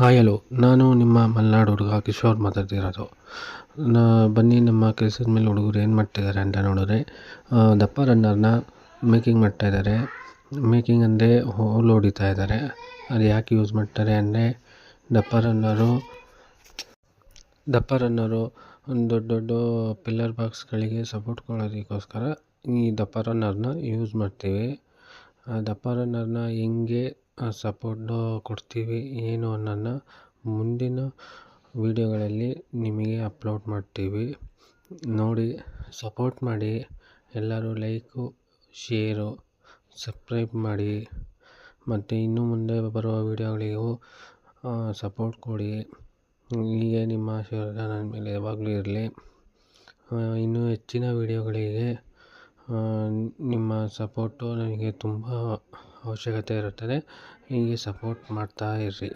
Hi hello, ನಾನು ನಿಮ್ಮ ಮಲೆನಾಡು ಹುಡುಗ ಕಿಶೋರ್ ಮಾತಾಡ್ತಿರೋದು. ಬನ್ನಿ ನಮ್ಮ ಕೆಲಸದ ಮೇಲೆ ಹುಡುಗರು ಏನು ಮಾಡ್ತಿದ್ದಾರೆ ಅಂತ ನೋಡಿದ್ರೆ, ದಪ್ಪ ರನ್ನರ್ನ ಮೇಕಿಂಗ್ ಮಾಡ್ತಾಯಿದ್ದಾರೆ. ಮೇಕಿಂಗ್ ಅಂದರೆ ಹೋಲ್ ಹೊಡಿತಾ ಇದ್ದಾರೆ. ಅದು ಯಾಕೆ ಯೂಸ್ ಮಾಡ್ತಾರೆ ಅಂದರೆ, ದಪ್ಪ ರನ್ನರು ದೊಡ್ಡ ದೊಡ್ಡ ಪಿಲ್ಲರ್ ಬಾಕ್ಸ್ಗಳಿಗೆ ಸಪೋರ್ಟ್ ಕೊಡೋದಕ್ಕೋಸ್ಕರ ಈ ದಪ್ಪ ರನ್ನರ್ನ ಯೂಸ್ ಮಾಡ್ತೀವಿ. ಆ ದಪ್ಪ ರನ್ನರ್ನ ಹೆಂಗೆ ಸಪೋರ್ಟ್ ಕೊಡ್ತೀವಿ ಏನು ಅನ್ನೋದನ್ನ ಮುಂದಿನ ವೀಡಿಯೋಗಳಲ್ಲಿ ನಿಮಗೆ ಅಪ್ಲೋಡ್ ಮಾಡ್ತೀವಿ. ನೋಡಿ, ಸಪೋರ್ಟ್ ಮಾಡಿ. ಎಲ್ಲರೂ ಲೈಕು, ಶೇರು, ಸಬ್ಸ್ಕ್ರೈಬ್ ಮಾಡಿ. ಮತ್ತು ಇನ್ನು ಮುಂದೆ ಬರುವ ವೀಡಿಯೋಗಳಿಗೂ ಸಪೋರ್ಟ್ ಕೊಡಿ. ಹೀಗೆ ನಿಮ್ಮ ಆಶೀರ್ವಾದ ನನ್ನ ಮೇಲೆ ಯಾವಾಗಲೂ ಇರಲಿ. ಇನ್ನೂ ಹೆಚ್ಚಿನ ವೀಡಿಯೋಗಳಿಗೆ ನಿಮ್ಮ ಸಪೋರ್ಟು ನನಗೆ ತುಂಬ ಅವಶ್ಯಕತೆ ಇರುತ್ತದೆ. ಹೀಗೆ ಸಪೋರ್ಟ್ ಮಾಡ್ತಾ ಇರ್ರಿ.